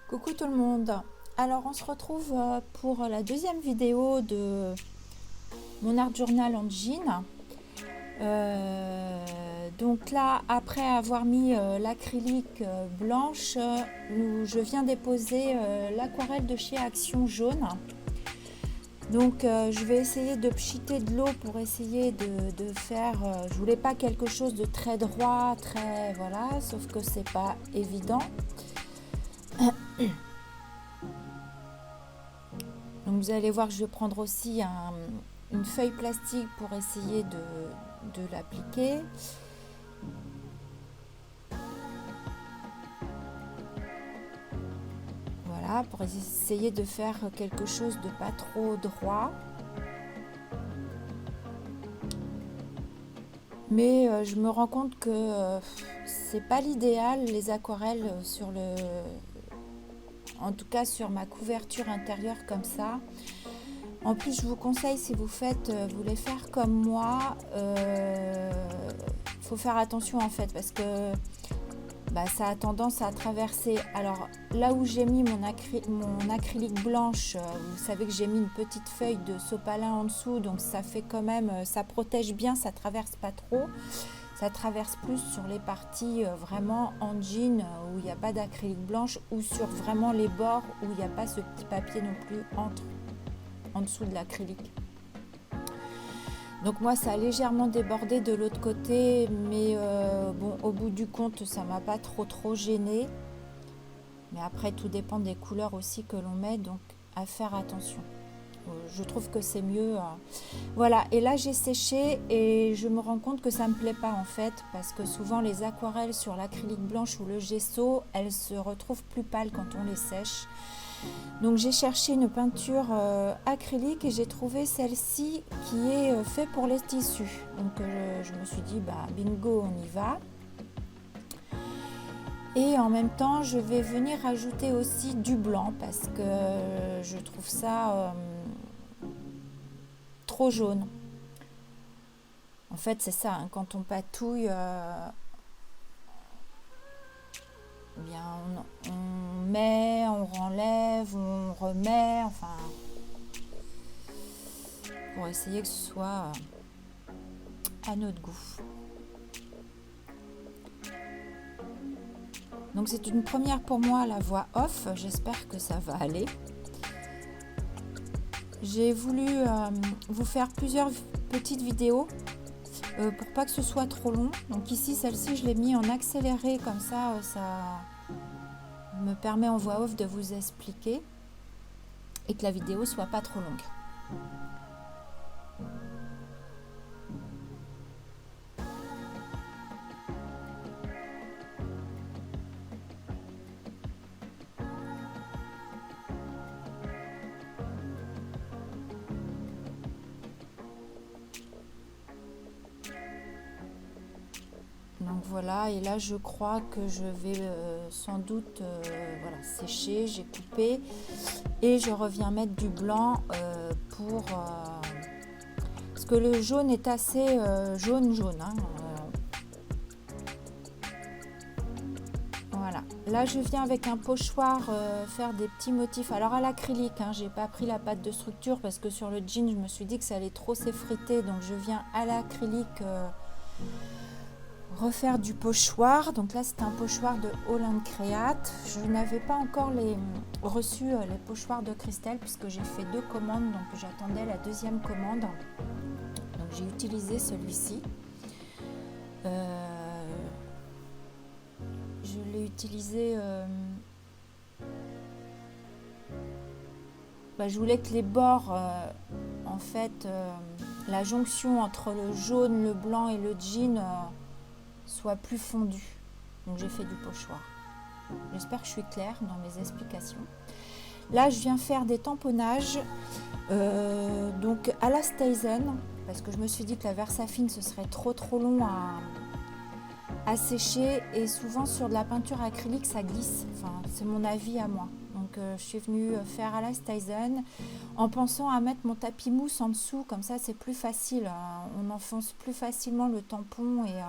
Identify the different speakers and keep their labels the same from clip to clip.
Speaker 1: Coucou tout le monde. Alors on se retrouve pour la deuxième vidéo de mon art journal en jean. Donc là, après avoir mis l'acrylique blanche, je viens déposer l'aquarelle de chez Action jaune. Donc je vais essayer de pchiter de l'eau pour essayer de faire, je voulais pas quelque chose de très droit, très voilà, sauf que c'est pas évident. Donc vous allez voir que je vais prendre aussi une feuille plastique pour essayer de l'appliquer. Voilà, pour essayer de faire quelque chose de pas trop droit. Mais je me rends compte que c'est pas l'idéal, les aquarelles en tout cas sur ma couverture intérieure comme ça. En plus, je vous conseille, si vous voulez faire comme moi, faut faire attention en fait, parce que ça a tendance à traverser. Alors là où j'ai mis mon acrylique blanche, vous savez que j'ai mis une petite feuille de sopalin en dessous, donc ça fait quand même, ça protège bien, ça traverse pas trop. Ça traverse plus sur les parties vraiment en jean où il n'y a pas d'acrylique blanche, ou sur vraiment les bords où il n'y a pas ce petit papier non plus en dessous de l'acrylique. Donc moi ça a légèrement débordé de l'autre côté, mais bon, au bout du compte ça m'a pas trop gêné. Mais après tout dépend des couleurs aussi que l'on met, donc à faire attention. Je trouve que c'est mieux. Voilà, et là j'ai séché et je me rends compte que ça me plaît pas en fait, parce que souvent les aquarelles sur l'acrylique blanche ou le gesso, elles se retrouvent plus pâles quand on les sèche. Donc j'ai cherché une peinture acrylique et j'ai trouvé celle-ci qui est faite pour les tissus. Donc je me suis dit bingo, on y va. Et en même temps je vais venir ajouter aussi du blanc parce que je trouve ça trop jaune. En fait c'est ça, hein, quand on patouille, bien on met, on renlève, on remet, enfin pour essayer que ce soit à notre goût. Donc c'est une première pour moi, la voix off, j'espère que ça va aller. J'ai voulu vous faire plusieurs petites vidéos pour pas que ce soit trop long. Donc ici, celle-ci, je l'ai mis en accéléré, comme ça, ça me permet en voix off de vous expliquer et que la vidéo soit pas trop longue. Donc voilà, et là je crois que je vais sans doute voilà, sécher, j'ai coupé et je reviens mettre du blanc parce que le jaune est assez jaune, hein, voilà, là je viens avec un pochoir faire des petits motifs, alors à l'acrylique, hein, j'ai pas pris la pâte de structure parce que sur le jean je me suis dit que ça allait trop s'effriter, donc je viens à l'acrylique refaire du pochoir. Donc là c'est un pochoir de Holland Create. Je n'avais pas encore reçu les pochoirs de Christelle puisque j'ai fait 2 commandes, donc j'attendais la deuxième commande, donc j'ai utilisé celui-ci. Je l'ai utilisé je voulais que les bords en fait la jonction entre le jaune, le blanc et le jean soit plus fondu, donc j'ai fait du pochoir. J'espère que je suis claire dans mes explications. Là je viens faire des tamponnages donc à la Stazen, parce que je me suis dit que la Versafine ce serait trop long à sécher, et souvent sur de la peinture acrylique ça glisse, enfin c'est mon avis à moi. Donc je suis venue faire à la Stazen en pensant à mettre mon tapis mousse en dessous, comme ça c'est plus facile, on enfonce plus facilement le tampon, et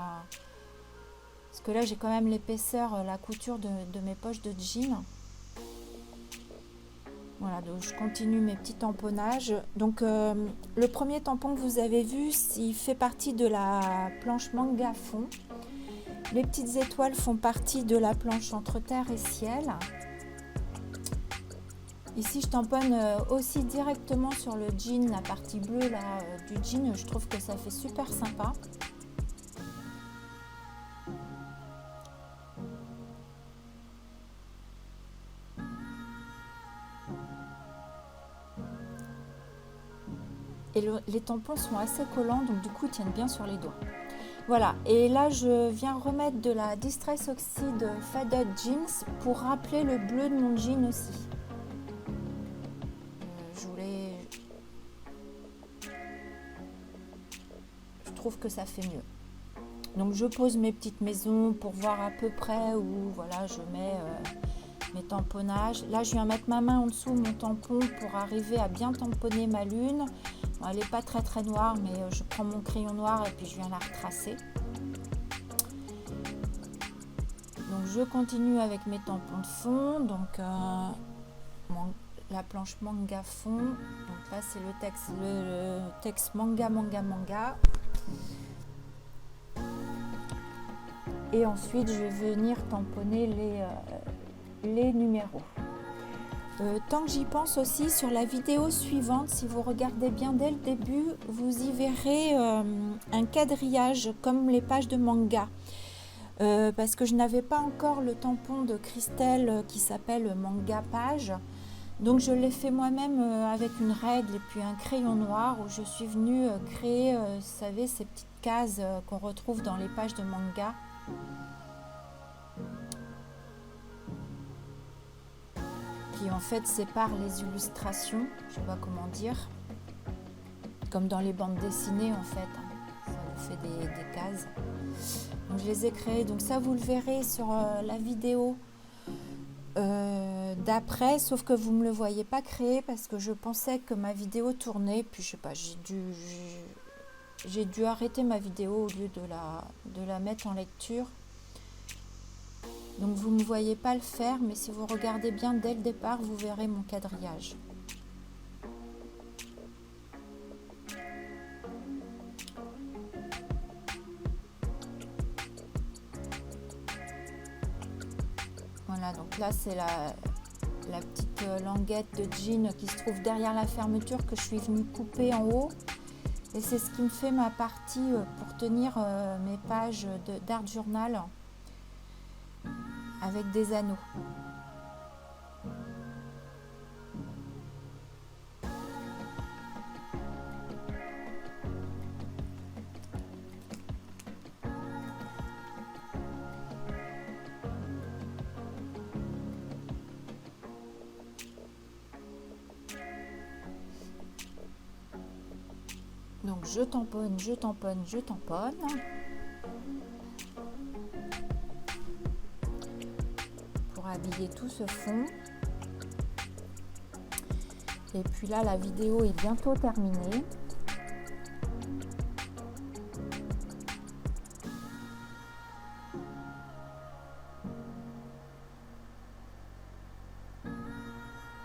Speaker 1: parce que là j'ai quand même l'épaisseur, la couture de mes poches de jean. Voilà, donc je continue mes petits tamponnages. Donc le premier tampon que vous avez vu, il fait partie de la planche manga fond. Les petites étoiles font partie de la planche entre terre et ciel. Ici, je tamponne aussi directement sur le jean, la partie bleue là, du jean. Je trouve que ça fait super sympa. Et les tampons sont assez collants, donc du coup, ils tiennent bien sur les doigts. Voilà, et là, je viens remettre de la Distress Oxide Faded Jeans pour rappeler le bleu de mon jean aussi. Je trouve que ça fait mieux. Donc je pose mes petites maisons pour voir à peu près où voilà, je mets mes tamponnages. Là, je viens mettre ma main en dessous de mon tampon pour arriver à bien tamponner ma lune. Bon, elle n'est pas très très noire, mais je prends mon crayon noir et puis je viens la retracer. Donc je continue avec mes tampons de fond. Donc la planche manga fond. Donc là, c'est le texte manga. Et ensuite, je vais venir tamponner les numéros. Tant que j'y pense aussi, sur la vidéo suivante, si vous regardez bien dès le début, vous y verrez un quadrillage comme les pages de manga. Parce que je n'avais pas encore le tampon de Christelle qui s'appelle manga page. Donc je l'ai fait moi-même avec une règle et puis un crayon noir où je suis venue créer, vous savez, ces petites cases qu'on retrouve dans les pages de manga. Qui en fait séparent les illustrations, je sais pas comment dire, comme dans les bandes dessinées en fait, ça vous fait des cases. Donc je les ai créées, donc ça vous le verrez sur la vidéo d'après, sauf que vous ne me le voyez pas créer parce que je pensais que ma vidéo tournait, puis je sais pas, j'ai dû arrêter ma vidéo au lieu de la mettre en lecture. Donc vous ne me voyez pas le faire, mais si vous regardez bien dès le départ, vous verrez mon quadrillage. Voilà, donc là c'est la petite languette de jean qui se trouve derrière la fermeture que je suis venue couper en haut. Et c'est ce qui me fait ma partie pour tenir mes pages d'art journal avec des anneaux. Donc je tamponne pour habiller tout ce fond. Et puis là, la vidéo est bientôt terminée.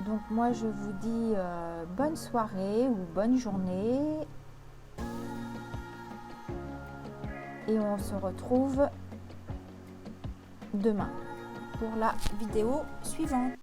Speaker 1: Donc moi, je vous dis bonne soirée ou bonne journée. Et on se retrouve demain pour la vidéo suivante.